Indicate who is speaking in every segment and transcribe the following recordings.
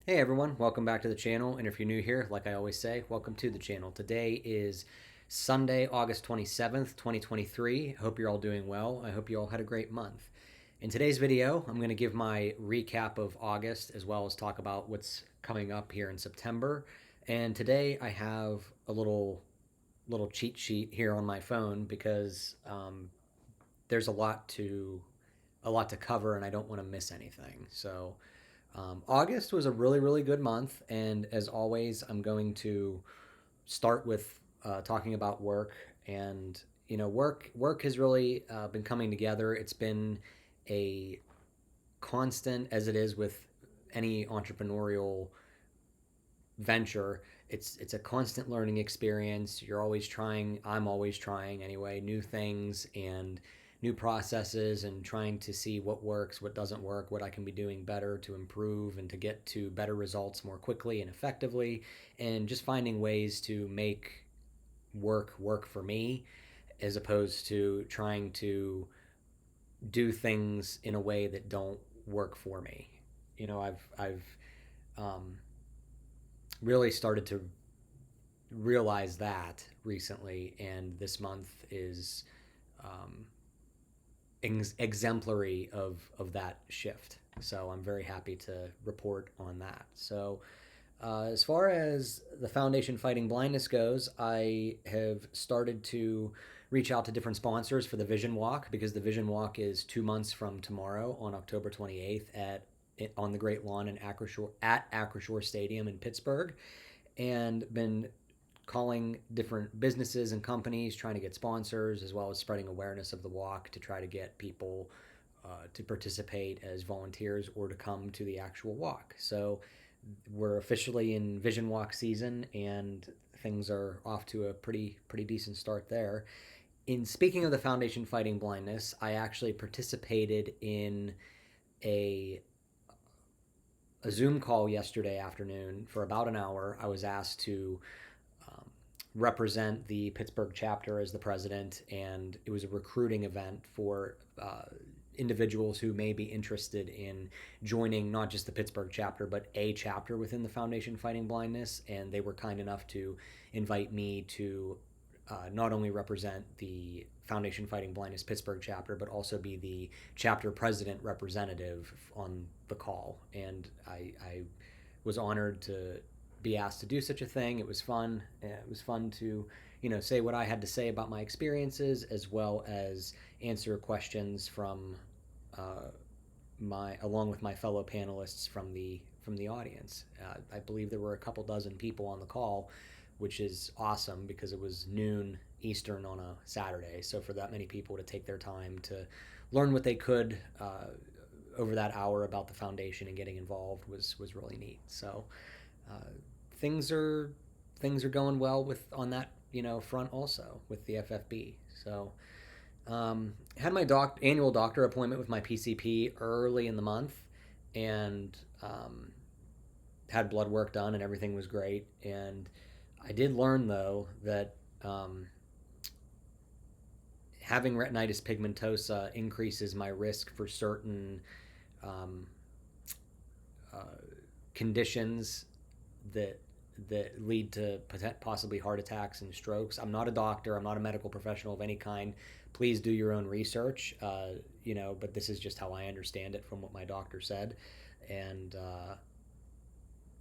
Speaker 1: Hey everyone, welcome back to the channel. And if you're new here, like I always say, welcome to the channel. Today is Sunday, August 27th, 2023. Hope you're all doing well. I hope you all had a great month. In today's video, I'm going to give my recap of August as well as talk about what's coming up here in September. And today I have a little cheat sheet here on my phone because there's a lot to cover and I don't want to miss anything. So August was a really good month, and as always, I'm going to start with talking about work. And work has really been coming together. It's been a constant, as it is with any entrepreneurial venture. It's a constant learning experience. You're always trying. I'm always trying anyway, new things and new processes, and trying to see what works, what doesn't work, what I can be doing better to improve and to get to better results more quickly and effectively, and just finding ways to make work for me as opposed to trying to do things in a way that don't work for me. I've um, really started to realize that recently, and this month is um, exemplary of that shift. So I'm very happy to report on that. So as far as the Foundation Fighting Blindness goes, I have started to reach out to different sponsors for the Vision Walk, because the Vision Walk is 2 months from tomorrow on October 28th on the Great Lawn in Acrisure Stadium in Pittsburgh, and been calling different businesses and companies, trying to get sponsors, as well as spreading awareness of the walk to try to get people to participate as volunteers or to come to the actual walk. So we're officially in Vision Walk season, and things are off to a pretty decent start there. In speaking of the Foundation Fighting Blindness, I actually participated in a a Zoom call yesterday afternoon for about an hour. I was asked to um, represent the Pittsburgh chapter as the president, and it was a recruiting event for individuals who may be interested in joining not just the Pittsburgh chapter, but a chapter within the Foundation Fighting Blindness. And they were kind enough to invite me to not only represent the Foundation Fighting Blindness Pittsburgh chapter, but also be the chapter president representative on the call. And I was honored to be asked to do such a thing. It was fun. It was fun to, say what I had to say about my experiences, as well as answer questions from my along with my fellow panelists from the audience. I believe there were a couple dozen people on the call, which is awesome because it was noon Eastern on a Saturday. So for that many people to take their time to learn what they could over that hour about the foundation and getting involved was really neat. So uh, things are things are going well with on that front also with the FFB. So had my annual doctor appointment with my PCP early in the month, and had blood work done, and everything was great. And I did learn though that having retinitis pigmentosa increases my risk for certain um, uh, conditions that lead to possibly heart attacks and strokes. I'm not a doctor. I'm not a medical professional of any kind. Please do your own research. But this is just how I understand it from what my doctor said, and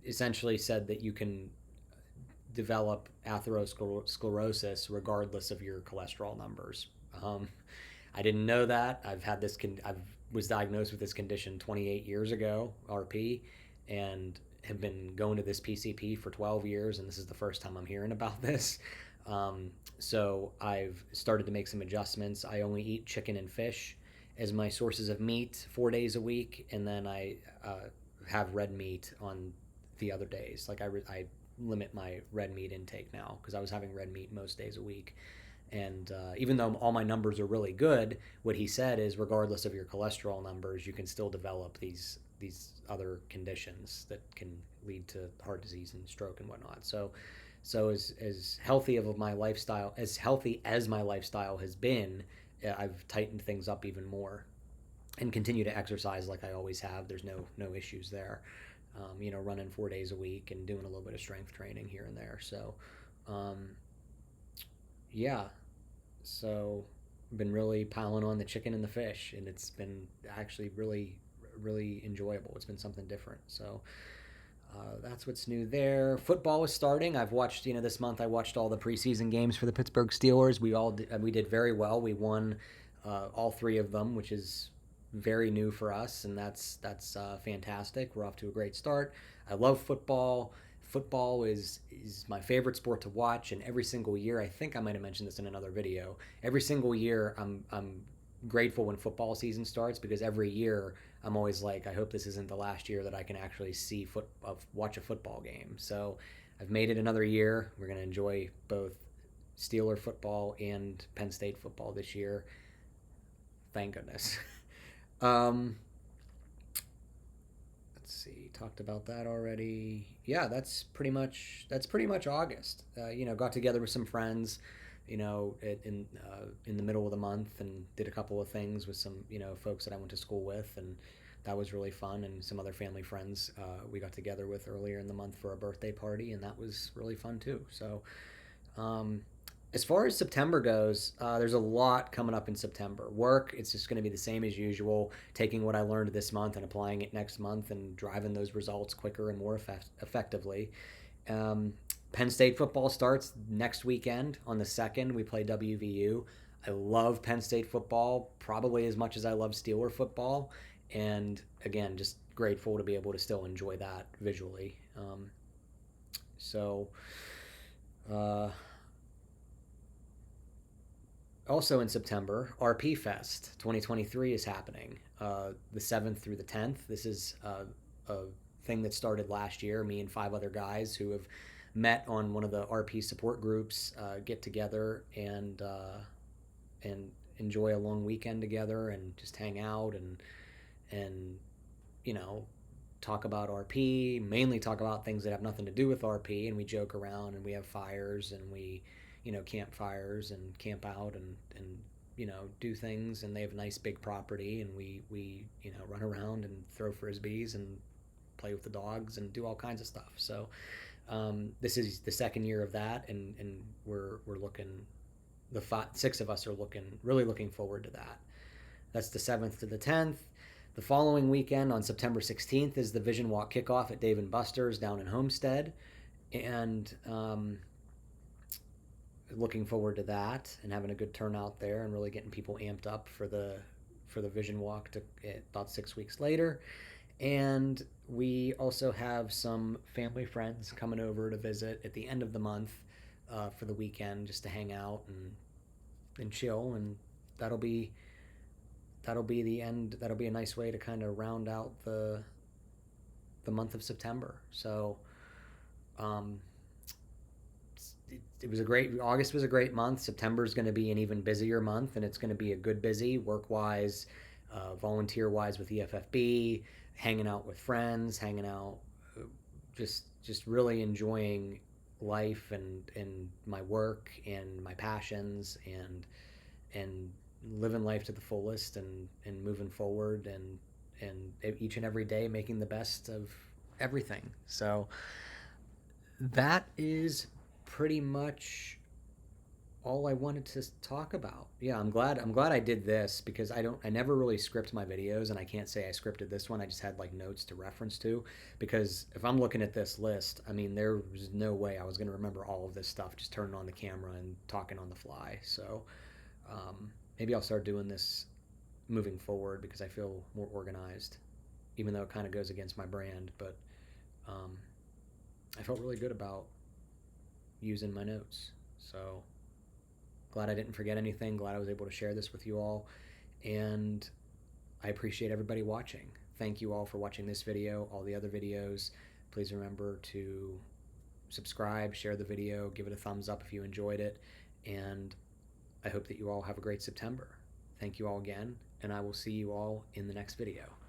Speaker 1: essentially said that you can develop atherosclerosis regardless of your cholesterol numbers. Um, I didn't know that. I was diagnosed with this condition 28 years ago, RP, and have been going to this PCP for 12 years, and this is the first time I'm hearing about this. So I've started to make some adjustments. I only eat chicken and fish as my sources of meat 4 days a week, and then I have red meat on the other days. Like I limit my red meat intake now because I was having red meat most days a week. And even though all my numbers are really good, what he said is, regardless of your cholesterol numbers, you can still develop these other conditions that can lead to heart disease and stroke and whatnot. So as healthy of my lifestyle, as healthy as my lifestyle has been, I've tightened things up even more, and continue to exercise like I always have. There's no issues there. running 4 days a week and doing a little bit of strength training here and there. So, um, yeah, so I've been really piling on the chicken and the fish, and it's been actually really, really enjoyable. It's been something different. So, that's what's new there. Football is starting. I've watched, this month I watched all the preseason games for the Pittsburgh Steelers. We did very well. We won all three of them, which is very new for us, and that's fantastic. We're off to a great start. I love football. Football is my favorite sport to watch, and every single year, I think I might have mentioned this in another video. Every single year, I'm grateful when football season starts because every year I'm always like, I hope this isn't the last year that I can actually watch a football game. So I've made it another year. We're gonna enjoy both Steeler football and Penn State football this year. Thank goodness. um, let's see, talked about that already. Yeah, that's pretty much August. Got together with some friends, in the middle of the month and did a couple of things with some folks that I went to school with, and that was really fun. And some other family friends we got together with earlier in the month for a birthday party, and that was really fun too. So, um, as far as September goes, there's a lot coming up in September. Work, it's just going to be the same as usual, taking what I learned this month and applying it next month and driving those results quicker and more effectively. Um, Penn State football starts next weekend on the 2nd. We play WVU. I love Penn State football probably as much as I love Steeler football. And again, just grateful to be able to still enjoy that visually. So, uh, Also in September, RP Fest 2023 is happening, the 7th through the 10th. This is a thing that started last year. Me and 5 other guys who have met on one of the RP support groups get together and enjoy a long weekend together and just hang out and you know talk about RP. Mainly talk about things that have nothing to do with RP, and we joke around and we have fires and we campfires and camp out and do things, and they have a nice big property, and we run around and throw frisbees and play with the dogs and do all kinds of stuff. So this is the second year of that, and we're looking, the 6 of us are really looking forward to that. That's the 7th to the 10th. The following weekend on September 16th is the Vision Walk kickoff at Dave and Buster's down in Homestead, and looking forward to that and having a good turnout there and really getting people amped up for the Vision Walk about 6 weeks later. And we also have some family friends coming over to visit at the end of the month for the weekend, just to hang out and chill, and that'll be the end. That'll be a nice way to kind of round out the month of September. So it was a great August was a great month. September is going to be an even busier month, and it's going to be a good busy work wise, volunteer wise with EFFB, hanging out with friends, hanging out, just really enjoying life and my work and my passions and living life to the fullest and moving forward and each and every day making the best of everything. So that is pretty much all I wanted to talk about. Yeah, I'm glad I did this because I never really script my videos, and I can't say I scripted this one. I just had like notes to reference to, because if I'm looking at this list, I mean there was no way I was going to remember all of this stuff just turning on the camera and talking on the fly. So maybe I'll start doing this moving forward because I feel more organized, even though it kind of goes against my brand. But I felt really good about using my notes. So glad I didn't forget anything. Glad I was able to share this with you all. And I appreciate everybody watching. Thank you all for watching this video, all the other videos. Please remember to subscribe, share the video, give it a thumbs up if you enjoyed it. And I hope that you all have a great September. Thank you all again, and I will see you all in the next video.